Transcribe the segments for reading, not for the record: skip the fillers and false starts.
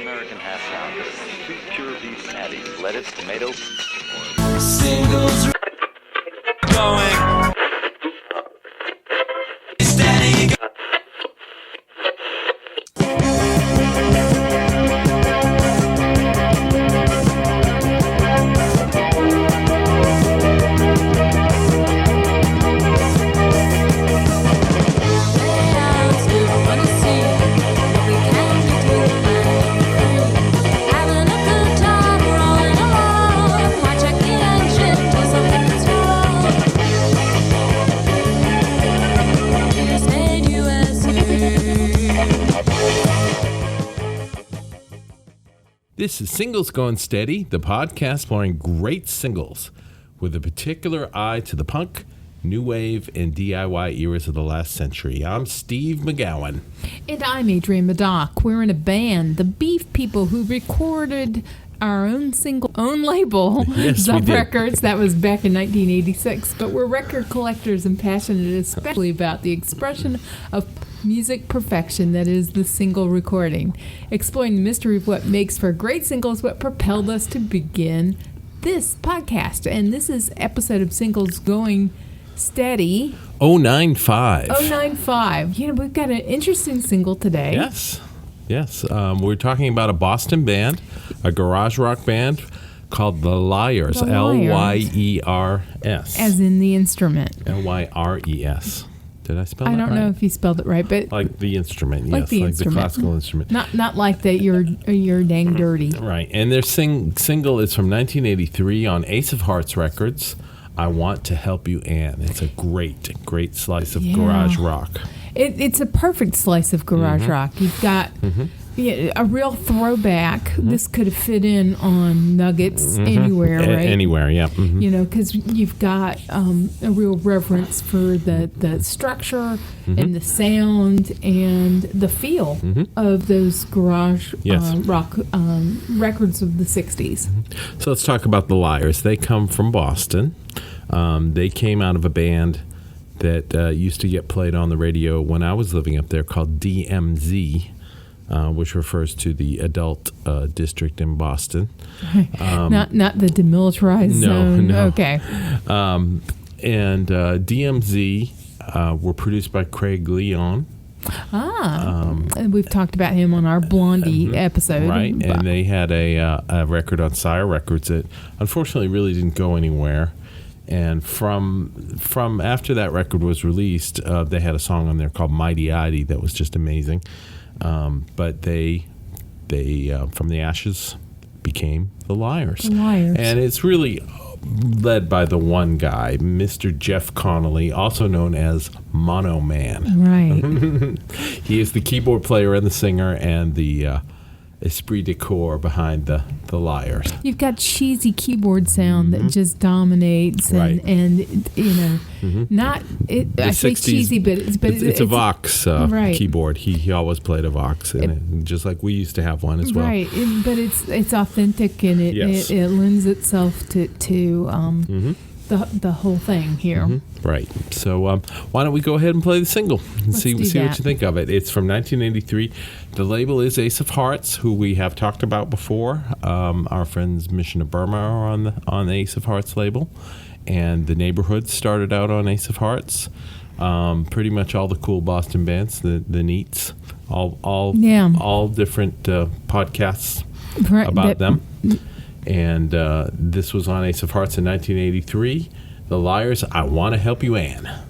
American half pound of 2 pure beef patties, lettuce, tomato. Singles going steady. This is Singles Going Steady, the podcast exploring great singles with a particular eye to the punk, new wave, and DIY eras of the last century. I'm Steve McGowan. And I'm Adrienne Meddock. We're in a band, the Beef People, who recorded our own label, Yes, Zub Records. That was back in 1986. But we're record collectors and passionate especially about the expression of music perfection that is the single recording. Exploring the mystery of what makes for great singles, what propelled us to begin this podcast. And this is episode of Singles Going Steady. 095. 095. You know, we've got an interesting single today. Yes. We're talking about a Boston band, a garage rock band called the Lyres. Lyers. As in the instrument. Lyres. Did I spell that right? I don't know if you spelled it right, but like the instrument, like yes, the like instrument. the classical instrument. Not like that you're dang dirty. Right, and their single is from 1983 on Ace of Hearts Records. I Want to Help You, Anne. It's a great slice of garage rock. It's a perfect slice of garage rock. You've got a real throwback. This could have fit in on Nuggets anywhere, right? Anywhere, yeah. You know, because you've got a real reverence for the structure and the sound and the feel of those garage rock records of the 60s. So let's talk about the Lyres. They come from Boston. They came out of a band that used to get played on the radio when I was living up there called DMZ, which refers to the adult district in Boston. Not the demilitarized zone. No. Okay. And DMZ were produced by Craig Leon. And we've talked about him on our Blondie episode. Right, and they had a record on Sire Records that unfortunately really didn't go anywhere. And from after that record was released, they had a song on there called Mighty Idy that was just amazing. But they from the ashes became the Lyres. And it's really led by the one guy, Mr. Jeff Connolly, also known as Mono Man. Right. He is the keyboard player and the singer and the esprit de corps behind the Lyres. You've got cheesy keyboard sound that just dominates, and you know, not it. I say cheesy, but it's a Vox keyboard. He always played a Vox, just like we used to have one as well. Right, but it's authentic and it lends itself to the whole thing here. Right. So why don't we go ahead and play the single and see what you think of it. It's from 1983. The label is Ace of Hearts, who we have talked about before. Our friends Mission of Burma are on the Ace of Hearts label, and The Neighborhood started out on Ace of Hearts. Pretty much all the cool Boston bands, the Neats, all different podcasts about them. And this was on Ace of Hearts in 1983. The Lyres, I Want to Help You, Anne.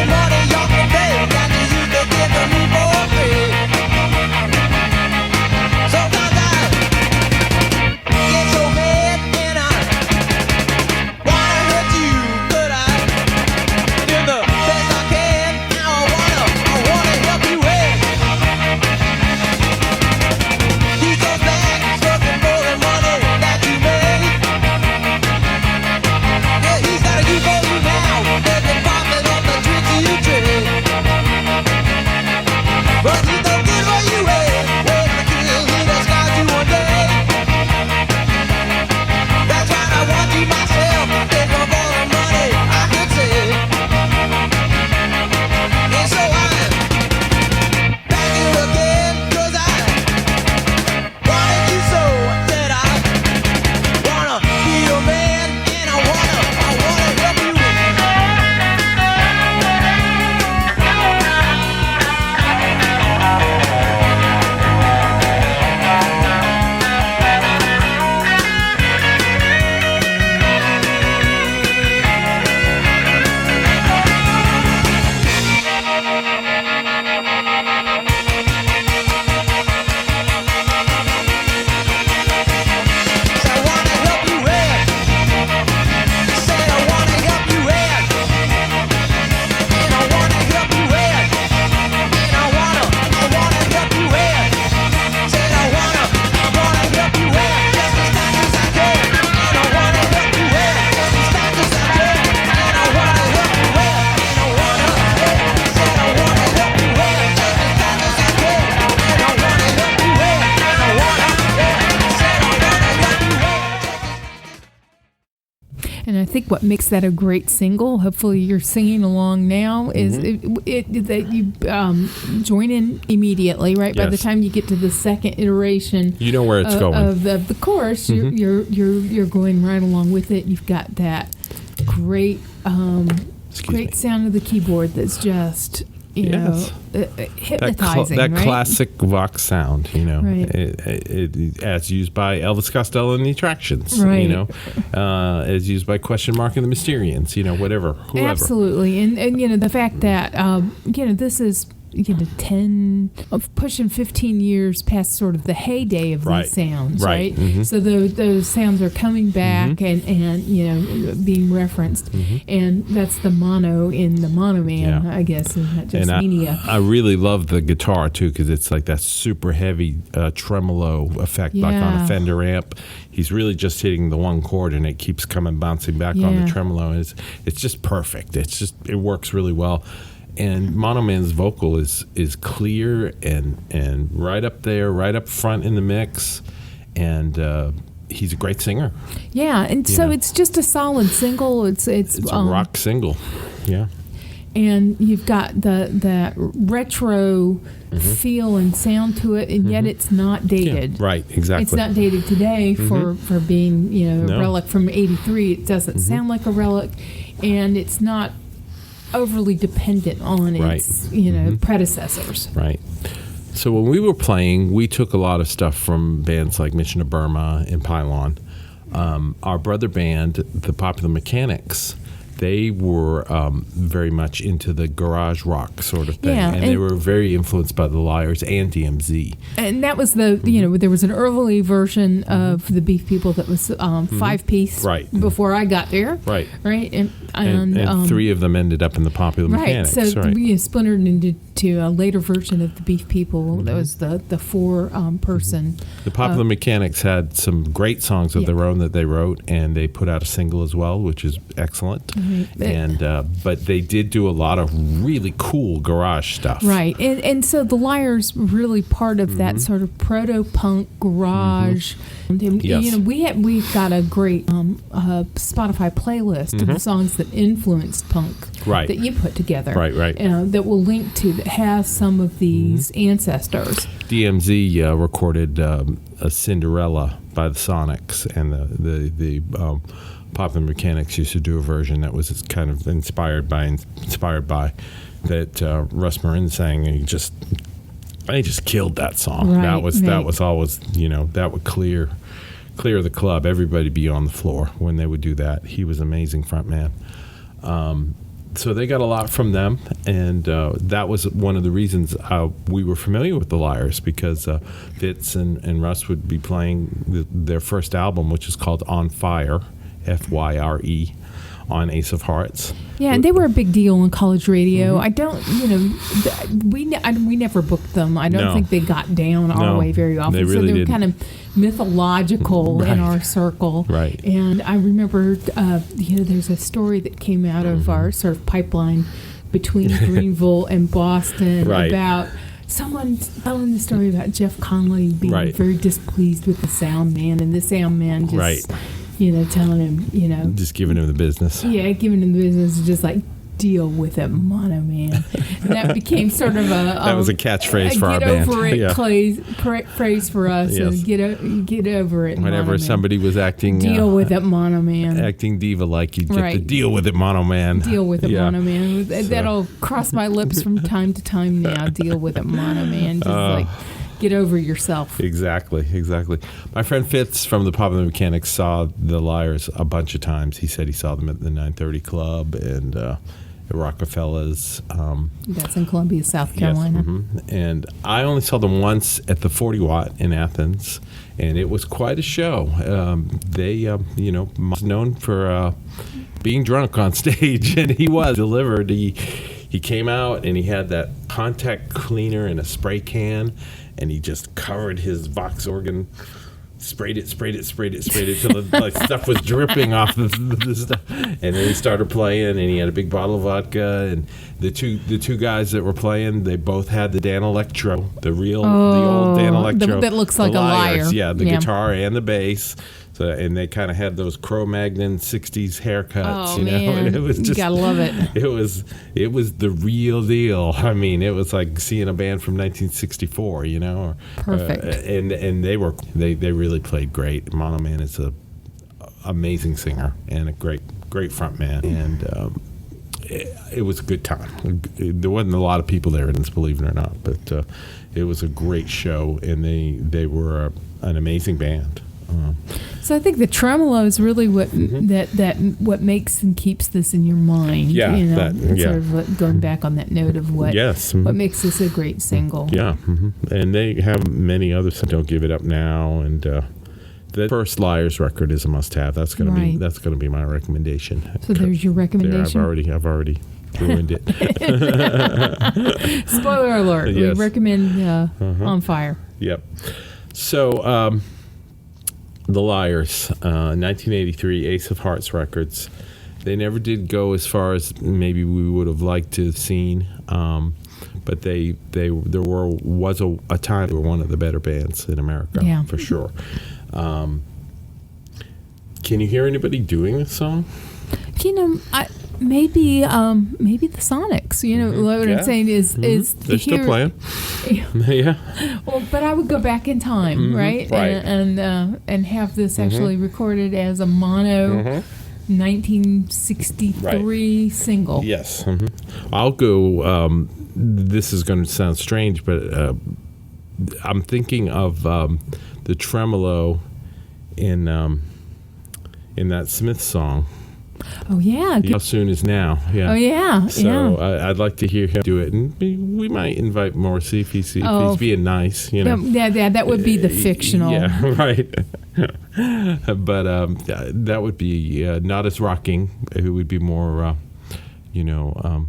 Money And I think what makes that a great single, hopefully you're singing along now, is that you join in immediately, right? By the Yes. time you get to the second iteration, You know where it's going. of the chorus, you're going right along with it. You've got that great me. sound of the keyboard that's just Yes. hypnotizing. That right? classic Vox sound, Right. as used by Elvis Costello and the Attractions, Right. as used by Question Mark and the Mysterians, whatever, whoever. Absolutely, and the fact that this is 10 of pushing 15 years past sort of the heyday of Right. these sounds, Right. right? Mhm. So those sounds are coming back and being referenced, and that's the mono in the Mono Man, Yeah. I guess, and not just And Mania. I really love the guitar too, because it's like that super heavy tremolo effect, like on Yeah. a Fender amp. He's really just hitting the one chord, and it keeps bouncing back on Yeah. the tremolo. And it's just perfect. It works really well. And Mono Man's vocal is clear and right up there, right up front in the mix, and he's a great singer. Yeah, and so know. it's just a solid single. It's a rock single, yeah. and you've got that retro feel and sound to it, and yet it's not dated. Yeah, right, exactly. It's not dated today for being a No. relic from '83. It doesn't sound like a relic, and it's not overly dependent on its predecessors. Right. So when we were playing, we took a lot of stuff from bands like Mission of Burma and Pylon. Our brother band, the Popular Mechanics, they were very much into the garage rock sort of thing, Yeah, and they and- were very influenced by the Lyres and DMZ. And that was there was an early version of the Beef People that was 5-piece Right. before I got there. Right. Right. And three of them ended up in the Popular Right, Mechanics. so right. we splintered into a later version of the Beef People. That was the 4 person. The Popular Mechanics had some great songs of Yeah. their own that they wrote, and they put out a single as well, which is excellent. And but they did do a lot of really cool garage stuff. Right, and so the Lyres really part of that sort of proto-punk garage. And, Yes. we've got a great Spotify playlist of the songs that influenced punk Right. that you put together. Right. That will link to that has some of these ancestors. DMZ recorded a Cinderella by the Sonics, and the Popular Mechanics used to do a version that was kind of inspired by that Russ Marin sang, and they just killed that song. Right, that right. was always that would clear the club. Everybody be on the floor when they would do that. He was an amazing front man. So they got a lot from them, and that was one of the reasons we were familiar with the Lyres, because Fitz and Russ would be playing their first album, which is called On Fire, Fyre, on Ace of Hearts. Yeah, and they were a big deal on college radio. I don't, we never booked them. I don't No. think they got down our No, way very often. they So really they were didn't. kind of mythological in Right. our circle. Right. And I remember, there's a story that came out of our sort of pipeline between Greenville and Boston Right. about someone telling the story about Jeff Connolly being Right. very displeased with the sound man, and the sound man just, Right. telling him, Just giving him the business. yeah, giving him the business, just like deal with it, Mono Man. And that became sort of That was a catchphrase for our get band. over it Yeah. phrase for us. Yes. And get over it. Whenever Mono Man. somebody was acting deal with it, Mono Man. acting diva like, you'd get the Right. deal with it, Mono Man. Deal with it, Yeah. Mono Man. That'll cross my lips from time to time now. Deal with it, Mono Man. Just like get over yourself. Exactly. My friend Fitz from the Popular Mechanics saw the Lyres a bunch of times. He said he saw them at the 930 Club and the Rockefellers. That's in Columbia, South Carolina. Yes, and I only saw them once at the 40 Watt in Athens, and it was quite a show. They, known for being drunk on stage, and he was delivered. He came out and he had that contact cleaner in a spray can, and he just covered his Vox organ, sprayed it till the stuff was dripping off the stuff. And then he started playing, and he had a big bottle of vodka. And the two guys that were playing, they both had the Dan Electro, the old Dan Electro, that looks like the a Lyres. lyre. Yeah, the Yeah. guitar and the bass. and they kind of had those Cro-Magnon 60s haircuts. Oh, man. And it was just, you gotta love it. It was the real deal. I mean, it was like seeing a band from 1964. Perfect. And they really played great. Mono Man is a amazing singer and a great front man, and it was a good time. There wasn't a lot of people there, believe it or not, but it was a great show, and they were an amazing band. So I think the tremolo is really what what makes and keeps this in your mind. Yeah, sort of going back on that note of what makes this a great single. Yeah, and they have many others. Don't Give It Up Now, and the first Lyres record is a must-have. That's gonna be my recommendation. So there's your recommendation. I've already ruined it. Spoiler alert. Yes. We recommend On Fire. Yep. So the Lyres, 1983, Ace of Hearts Records. They never did go as far as maybe we would have liked to have seen, but there was a time they were one of the better bands in America, for sure. Can you hear anybody doing this song? Maybe the Sonics. What I'm saying is they're still playing. Yeah. Well, but I would go back in time, right? And have this actually recorded as a mono 1963 single. Yes. I'll go. This is going to sound strange, but I'm thinking of the tremolo in that Smith song. Oh, yeah. How Soon Is Now. Yeah. Oh, yeah. So I'd like to hear him do it. And we might invite Morrissey if he's being nice. Yeah, that would be the fictional. Yeah, right. But that would be not as rocking. It would be more, I am.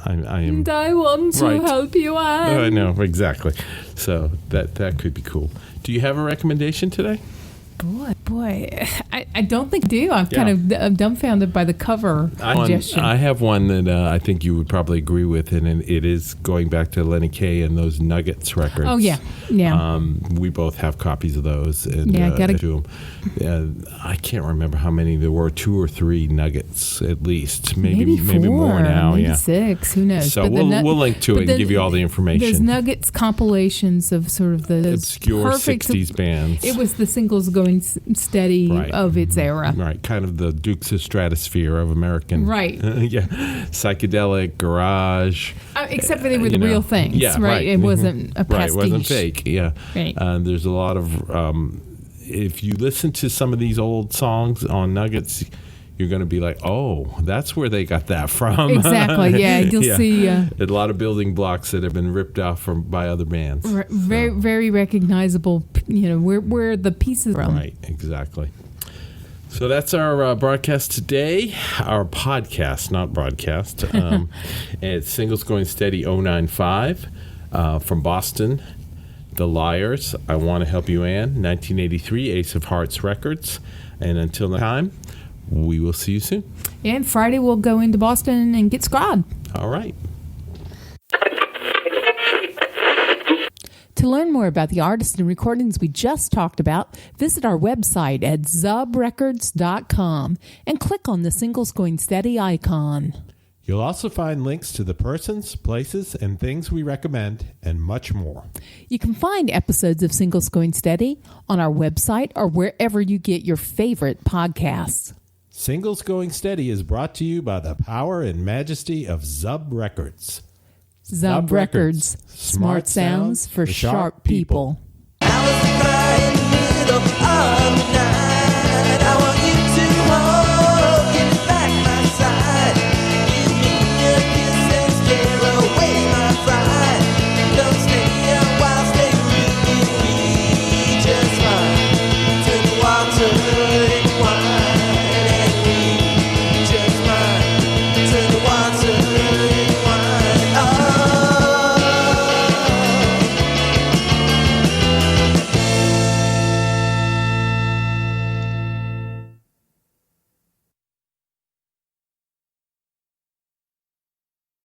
And I want to help you out. I know, exactly. So that could be cool. Do you have a recommendation today? Boy, I don't think I do. I'm kind of dumbfounded by the cover suggestion. I have one that I think you would probably agree with, and it is going back to Lenny Kaye and those Nuggets records. Oh, yeah. We both have copies of those. And, gotta do them. I can't remember how many there were, 2 or 3 Nuggets at least. Maybe 4, more now. Maybe 6. Who knows? So we'll link to it and give you all the information. There's Nuggets compilations of sort of the obscure 60s bands. It was the singles going steady of its era. Right, kind of the Dukes of Stratosphere of American. Right. Psychedelic, garage. Except for they were the real things. Yeah, right. It wasn't a pastiche. Right, it wasn't fake. Yeah. Right. There's a lot of, if you listen to some of these old songs on Nuggets, you're going to be like, oh, that's where they got that from. Exactly, yeah. You'll see. A lot of building blocks that have been ripped off by other bands. Very, very recognizable, where the pieces are from. Right, exactly. So that's our broadcast today. Our podcast, not broadcast. It's Singles Going Steady 095 from Boston. The Lyres, I Want to Help You Ann, 1983, Ace of Hearts Records. And until next time, we will see you soon. And Friday we'll go into Boston and get scrod. All right. To learn more about the artists and recordings we just talked about, visit our website at zubrecords.com and click on the Singles Going Steady icon. You'll also find links to the persons, places, and things we recommend, and much more. You can find episodes of Singles Going Steady on our website or wherever you get your favorite podcasts. Singles Going Steady is brought to you by the power and majesty of Zub Records. Zub Records. Smart sounds for sharp people. I was crying in the middle of the night.